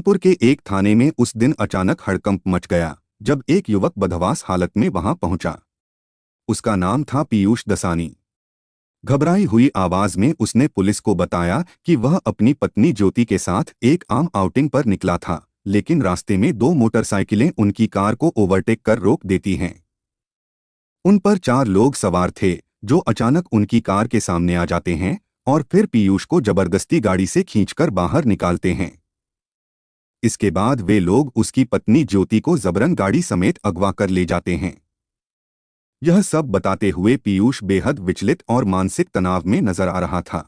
कानपुर के एक थाने में उस दिन अचानक हड़कंप मच गया जब एक युवक बदहवास हालत में वहां पहुंचा। उसका नाम था पीयूष दसानी। घबराई हुई आवाज में उसने पुलिस को बताया कि वह अपनी पत्नी ज्योति के साथ एक आम आउटिंग पर निकला था, लेकिन रास्ते में दो मोटरसाइकिलें उनकी कार को ओवरटेक कर रोक देती हैं। उन पर 4 लोग सवार थे जो अचानक उनकी कार के सामने आ जाते हैं और फिर पीयूष को जबरदस्ती गाड़ी से खींचकर बाहर निकालते हैं। इसके बाद वे लोग उसकी पत्नी ज्योति को जबरन गाड़ी समेत अगवा कर ले जाते हैं। यह सब बताते हुए पीयूष बेहद विचलित और मानसिक तनाव में नजर आ रहा था।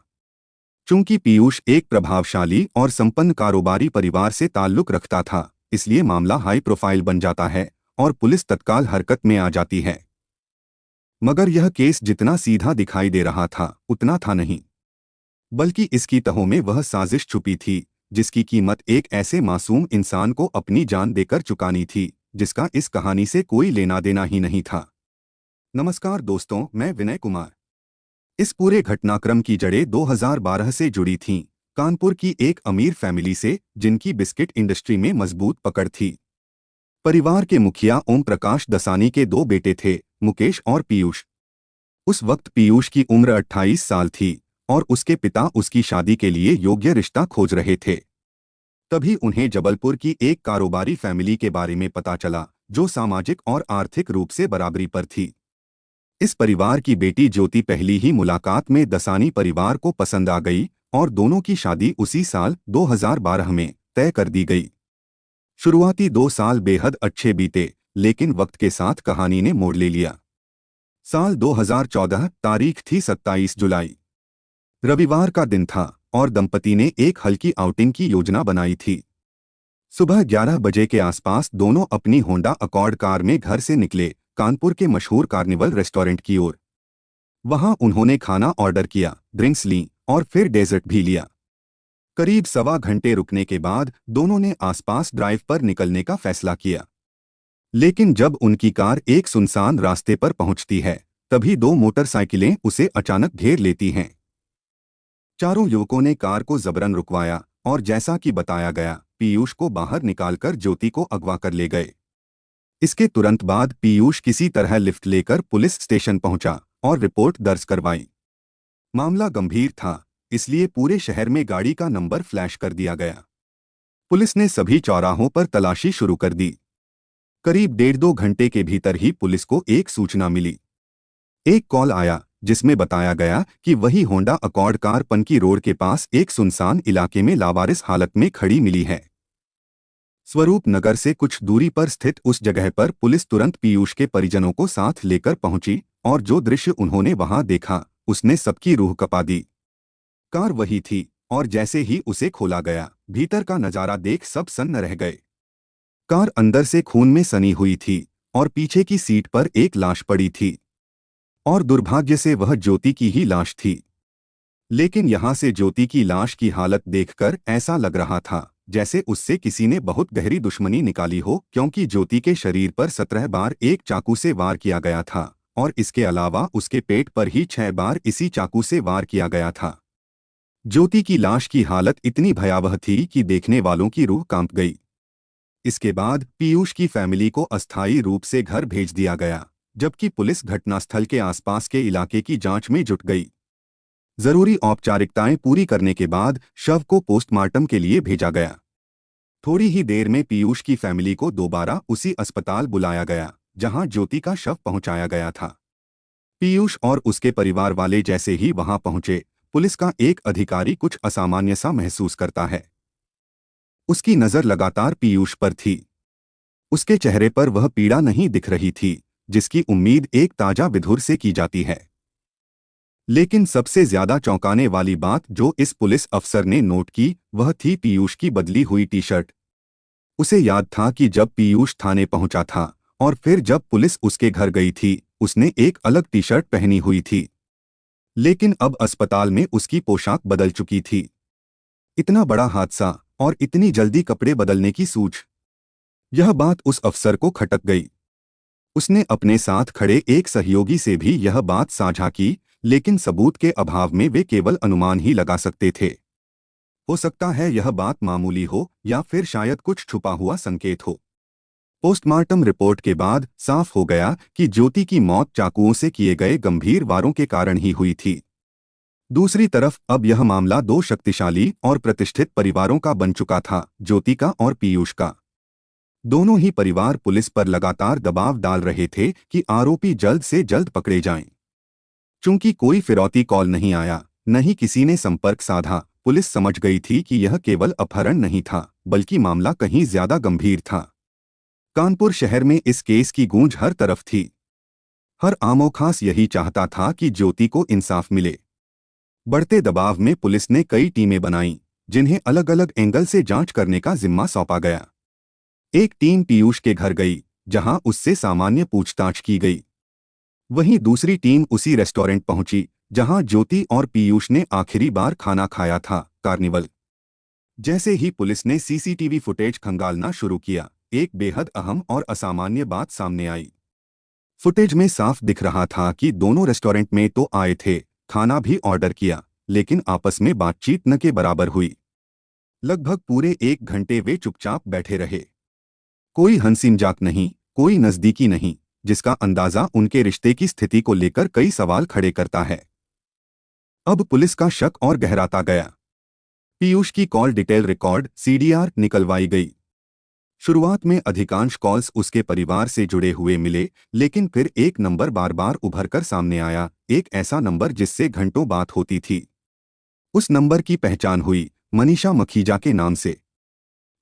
चूंकि पीयूष एक प्रभावशाली और संपन्न कारोबारी परिवार से ताल्लुक रखता था, इसलिए मामला हाई प्रोफाइल बन जाता है और पुलिस तत्काल हरकत में आ जाती है। मगर यह केस जितना सीधा दिखाई दे रहा था उतना था नहीं, बल्कि इसकी तहों में वह साजिश छुपी थी जिसकी कीमत एक ऐसे मासूम इंसान को अपनी जान देकर चुकानी थी जिसका इस कहानी से कोई लेना देना ही नहीं था। नमस्कार दोस्तों, मैं विनय कुमार। इस पूरे घटनाक्रम की जड़ें 2012 से जुड़ी थीं, कानपुर की एक अमीर फैमिली से जिनकी बिस्किट इंडस्ट्री में मजबूत पकड़ थी। परिवार के मुखिया ओम प्रकाश दसानी के 2 बेटे थे, मुकेश और पीयूष। उस वक्त पीयूष की उम्र 28 साल थी और उसके पिता उसकी शादी के लिए योग्य रिश्ता खोज रहे थे। तभी उन्हें जबलपुर की एक कारोबारी फैमिली के बारे में पता चला जो सामाजिक और आर्थिक रूप से बराबरी पर थी। इस परिवार की बेटी ज्योति पहली ही मुलाकात में दसानी परिवार को पसंद आ गई और दोनों की शादी उसी साल 2012 में तय कर दी गई। शुरुआती 2 साल बेहद अच्छे बीते, लेकिन वक्त के साथ कहानी ने मोड़ ले लिया। साल 2014, तारीख थी 27 जुलाई। रविवार का दिन था और दंपति ने एक हल्की आउटिंग की योजना बनाई थी। सुबह 11 बजे के आसपास दोनों अपनी होंडा अकॉर्ड कार में घर से निकले कानपुर के मशहूर कार्निवल रेस्टोरेंट की ओर। वहां उन्होंने खाना ऑर्डर किया, ड्रिंक्स लीं और फिर डेजर्ट भी लिया। करीब सवा घंटे रुकने के बाद दोनों ने आसपास ड्राइव पर निकलने का फैसला किया। लेकिन जब उनकी कार एक सुनसान रास्ते पर पहुंचती है, तभी 2 मोटरसाइकिलें उसे अचानक घेर लेती हैं। चारों युवकों ने कार को जबरन रुकवाया और जैसा कि बताया गया, पीयूष को बाहर निकालकर ज्योति को अगवा कर ले गए। इसके तुरंत बाद पीयूष किसी तरह लिफ्ट लेकर पुलिस स्टेशन पहुंचा और रिपोर्ट दर्ज करवाई। मामला गंभीर था, इसलिए पूरे शहर में गाड़ी का नंबर फ्लैश कर दिया गया। पुलिस ने सभी चौराहों पर तलाशी शुरू कर दी। करीब 1.5-2 घंटे के भीतर ही पुलिस को एक सूचना मिली। एक कॉल आया जिसमें बताया गया कि वही Honda accord car Panki road के पास एक सुनसान इलाके में लावारिस हालत में खड़ी मिली है। स्वरूप नगर से कुछ दूरी पर स्थित उस जगह पर पुलिस तुरंत पीयूष के परिजनों को साथ लेकर पहुंची और जो दृश्य उन्होंने वहां देखा उसने सबकी रूह कपा दी। कार वही थी और जैसे ही उसे खोला गया, भीतर का नजारा देख सब सन्न रह गए। कार अंदर से खून में सनी हुई थी और पीछे की सीट पर एक लाश पड़ी थी और दुर्भाग्य से वह ज्योति की ही लाश थी। लेकिन यहां से ज्योति की लाश की हालत देखकर ऐसा लग रहा था जैसे उससे किसी ने बहुत गहरी दुश्मनी निकाली हो, क्योंकि ज्योति के शरीर पर 17 बार एक चाकू से वार किया गया था और इसके अलावा उसके पेट पर ही 6 बार इसी चाकू से वार किया गया था। ज्योति की लाश की हालत इतनी भयावह थी कि देखने वालों की रूह कांप गई। इसके बाद पीयूष की फैमिली को अस्थायी रूप से घर भेज दिया गया, जबकि पुलिस घटनास्थल के आसपास के इलाके की जांच में जुट गई। जरूरी औपचारिकताएं पूरी करने के बाद शव को पोस्टमार्टम के लिए भेजा गया। थोड़ी ही देर में पीयूष की फैमिली को दोबारा उसी अस्पताल बुलाया गया जहां ज्योति का शव पहुंचाया गया था। पीयूष और उसके परिवार वाले जैसे ही वहां पहुंचे, पुलिस का एक अधिकारी कुछ असामान्य सा महसूस करता है। उसकी नजर लगातार पीयूष पर थी। उसके चेहरे पर वह पीड़ा नहीं दिख रही थी जिसकी उम्मीद एक ताजा विधुर से की जाती है। लेकिन सबसे ज्यादा चौंकाने वाली बात जो इस पुलिस अफसर ने नोट की वह थी पीयूष की बदली हुई टी शर्ट। उसे याद था कि जब पीयूष थाने पहुंचा था और फिर जब पुलिस उसके घर गई थी, उसने एक अलग टी शर्ट पहनी हुई थी, लेकिन अब अस्पताल में उसकी पोशाक बदल चुकी थी। इतना बड़ा हादसा और इतनी जल्दी कपड़े बदलने की सूझ, यह बात उस अफसर को खटक गई। उसने अपने साथ खड़े एक सहयोगी से भी यह बात साझा की, लेकिन सबूत के अभाव में वे केवल अनुमान ही लगा सकते थे। हो सकता है यह बात मामूली हो या फिर शायद कुछ छुपा हुआ संकेत हो। पोस्टमार्टम रिपोर्ट के बाद साफ हो गया कि ज्योति की मौत चाकुओं से किए गए गंभीर वारों के कारण ही हुई थी। दूसरी तरफ अब यह मामला दो शक्तिशाली और प्रतिष्ठित परिवारों का बन चुका था, ज्योति का और पीयूष का। दोनों ही परिवार पुलिस पर लगातार दबाव डाल रहे थे कि आरोपी जल्द से जल्द पकड़े जाएं। चूंकि कोई फिरौती कॉल नहीं आया, न ही किसी ने संपर्क साधा, पुलिस समझ गई थी कि यह केवल अपहरण नहीं था, बल्कि मामला कहीं ज्यादा गंभीर था। कानपुर शहर में इस केस की गूंज हर तरफ थी। हर आमोखास यही चाहता था कि ज्योति को इंसाफ मिले। बढ़ते दबाव में पुलिस ने कई टीमें बनाईं, जिन्हें अलग अलग एंगल से जांच करने का जिम्मा सौंपा गया। एक टीम पीयूष के घर गई, जहां उससे सामान्य पूछताछ की गई। वहीं दूसरी टीम उसी रेस्टोरेंट पहुंची जहां ज्योति और पीयूष ने आखिरी बार खाना खाया था, कार्निवल। जैसे ही पुलिस ने सीसीटीवी फुटेज खंगालना शुरू किया, एक बेहद अहम और असामान्य बात सामने आई। फुटेज में साफ दिख रहा था कि दोनों रेस्टोरेंट में तो आए थे, खाना भी ऑर्डर किया, लेकिन आपस में बातचीत न के बराबर हुई। लगभग पूरे 1 घंटे वे चुपचाप बैठे रहे। कोई हंसी मजाक नहीं, कोई नजदीकी नहीं, जिसका अंदाजा उनके रिश्ते की स्थिति को लेकर कई सवाल खड़े करता है। अब पुलिस का शक और गहराता गया। पीयूष की कॉल डिटेल रिकॉर्ड सीडीआर निकलवाई गई। शुरुआत में अधिकांश कॉल्स उसके परिवार से जुड़े हुए मिले, लेकिन फिर एक नंबर बार बार उभर कर सामने आया, एक ऐसा नंबर जिससे घंटों बात होती थी। उस नंबर की पहचान हुई मनीषा मखीजा के नाम से।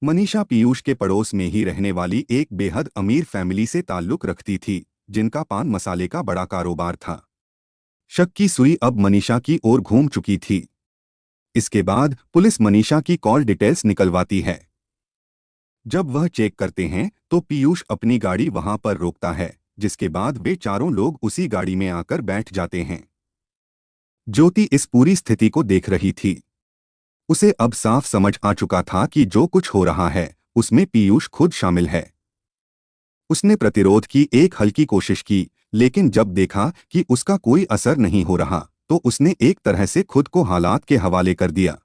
मनीषा पीयूष के पड़ोस में ही रहने वाली एक बेहद अमीर फैमिली से ताल्लुक रखती थी, जिनका पान मसाले का बड़ा कारोबार था। शक की सुई अब मनीषा की ओर घूम चुकी थी। इसके बाद पुलिस मनीषा की कॉल डिटेल्स निकलवाती है। जब वह चेक करते हैं तो पीयूष अपनी गाड़ी वहां पर रोकता है, जिसके बाद वे चारों लोग उसी गाड़ी में आकर बैठ जाते हैं। ज्योति इस पूरी स्थिति को देख रही थी। उसे अब साफ समझ आ चुका था कि जो कुछ हो रहा है उसमें पीयूष खुद शामिल है। उसने प्रतिरोध की एक हल्की कोशिश की, लेकिन जब देखा कि उसका कोई असर नहीं हो रहा तो उसने एक तरह से खुद को हालात के हवाले कर दिया।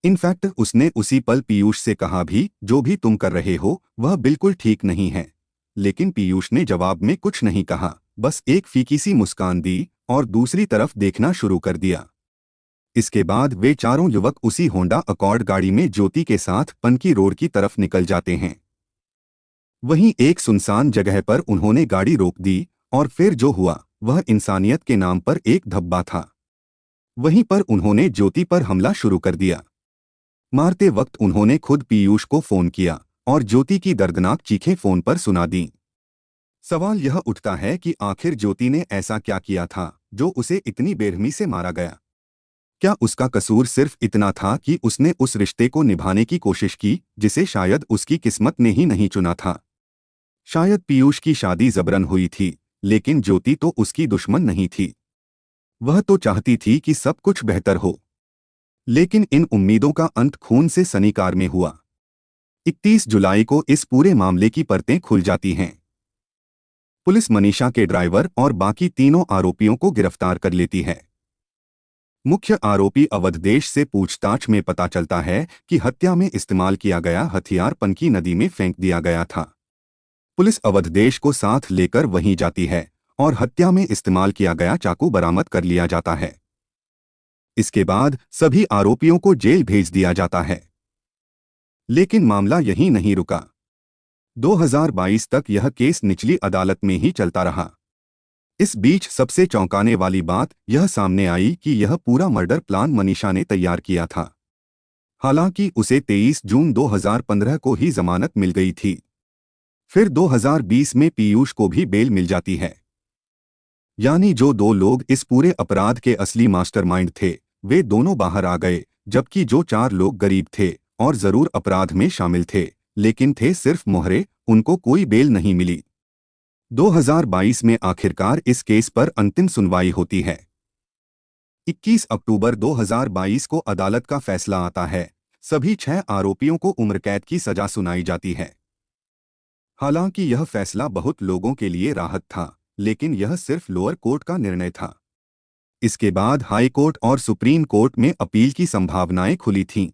इनफैक्ट उसने उसी पल पीयूष से कहा भी, जो भी तुम कर रहे हो वह बिल्कुल ठीक नहीं है। लेकिन पीयूष ने जवाब में कुछ नहीं कहा, बस एक फीकी सी मुस्कान दी और दूसरी तरफ देखना शुरू कर दिया। इसके बाद वे चारों युवक उसी होंडा अकॉर्ड गाड़ी में ज्योति के साथ पनकी रोड की तरफ निकल जाते हैं। वहीं एक सुनसान जगह पर उन्होंने गाड़ी रोक दी और फिर जो हुआ वह इंसानियत के नाम पर एक धब्बा था। वहीं पर उन्होंने ज्योति पर हमला शुरू कर दिया। मारते वक्त उन्होंने खुद पीयूष को फोन किया और ज्योति की दर्दनाक चीखें फोन पर सुना दीं। सवाल यह उठता है कि आखिर ज्योति ने ऐसा क्या किया था जो उसे इतनी बेरहमी से मारा गया। क्या उसका कसूर सिर्फ इतना था कि उसने उस रिश्ते को निभाने की कोशिश की जिसे शायद उसकी किस्मत ने ही नहीं चुना था। शायद पीयूष की शादी जबरन हुई थी, लेकिन ज्योति तो उसकी दुश्मन नहीं थी। वह तो चाहती थी कि सब कुछ बेहतर हो। लेकिन इन उम्मीदों का अंत खून से सनीकार में हुआ। 31 जुलाई को इस पूरे मामले की परतें खुल जाती हैं। पुलिस मनीषा के ड्राइवर और बाकी तीनों आरोपियों को गिरफ्तार कर लेती है। मुख्य आरोपी अवधदेश से पूछताछ में पता चलता है कि हत्या में इस्तेमाल किया गया हथियार पनकी नदी में फेंक दिया गया था। पुलिस अवधदेश को साथ लेकर वहीं जाती है और हत्या में इस्तेमाल किया गया चाकू बरामद कर लिया जाता है। इसके बाद सभी आरोपियों को जेल भेज दिया जाता है। लेकिन मामला यहीं नहीं रुका। 2022 तक यह केस निचली अदालत में ही चलता रहा। इस बीच सबसे चौंकाने वाली बात यह सामने आई कि यह पूरा मर्डर प्लान मनीषा ने तैयार किया था। हालांकि उसे 23 जून 2015 को ही जमानत मिल गई थी। फिर 2020 में पीयूष को भी बेल मिल जाती है। यानी जो दो लोग इस पूरे अपराध के असली मास्टरमाइंड थे वे दोनों बाहर आ गए, जबकि जो 4 लोग गरीब थे और जरूर अपराध में शामिल थे लेकिन थे सिर्फ मोहरे, उनको कोई बेल नहीं मिली। 2022 में आखिरकार इस केस पर अंतिम सुनवाई होती है। 21 अक्टूबर 2022 को अदालत का फैसला आता है। सभी 6 आरोपियों को उम्र कैद की सजा सुनाई जाती है। हालांकि यह फैसला बहुत लोगों के लिए राहत था, लेकिन यह सिर्फ लोअर कोर्ट का निर्णय था। इसके बाद हाई कोर्ट और सुप्रीम कोर्ट में अपील की संभावनाएं खुली थीं।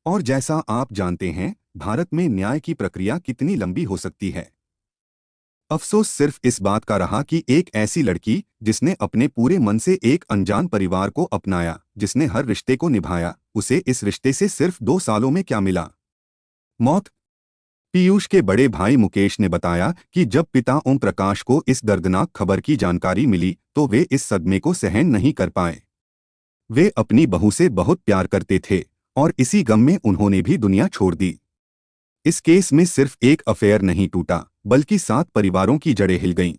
और जैसा आप जानते हैं, भारत में न्याय की प्रक्रिया कितनी लंबी हो सकती है। अफसोस सिर्फ इस बात का रहा कि एक ऐसी लड़की जिसने अपने पूरे मन से एक अनजान परिवार को अपनाया, जिसने हर रिश्ते को निभाया, उसे इस रिश्ते से सिर्फ 2 सालों में क्या मिला? मौत। पीयूष के बड़े भाई मुकेश ने बताया कि जब पिता ओम प्रकाश को इस दर्दनाक खबर की जानकारी मिली तो वे इस सदमे को सहन नहीं कर पाए। वे अपनी बहू से बहुत प्यार करते थे और इसी गम में उन्होंने भी दुनिया छोड़ दी। इस केस में सिर्फ एक अफेयर नहीं टूटा, बल्कि 7 परिवारों की जड़ें हिल गईं।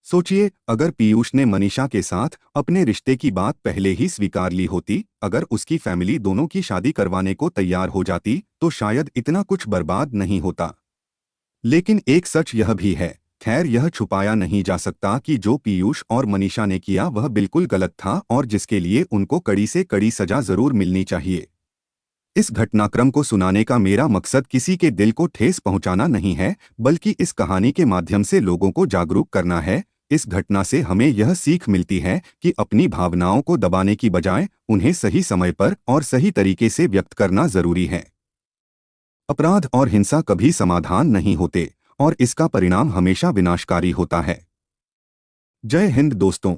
सोचिए, अगर पीयूष ने मनीषा के साथ अपने रिश्ते की बात पहले ही स्वीकार ली होती, अगर उसकी फैमिली दोनों की शादी करवाने को तैयार हो जाती, तो शायद इतना कुछ बर्बाद नहीं होता। लेकिन एक सच यह भी है, खैर यह छुपाया नहीं जा सकता कि जो पीयूष और मनीषा ने किया वह बिल्कुल गलत था और जिसके लिए उनको कड़ी से कड़ी सजा जरूर मिलनी चाहिए। इस घटनाक्रम को सुनाने का मेरा मकसद किसी के दिल को ठेस पहुंचाना नहीं है, बल्कि इस कहानी के माध्यम से लोगों को जागरूक करना है। इस घटना से हमें यह सीख मिलती है कि अपनी भावनाओं को दबाने की बजाय उन्हें सही समय पर और सही तरीके से व्यक्त करना जरूरी है। अपराध और हिंसा कभी समाधान नहीं होते और इसका परिणाम हमेशा विनाशकारी होता है। जय हिंद दोस्तों।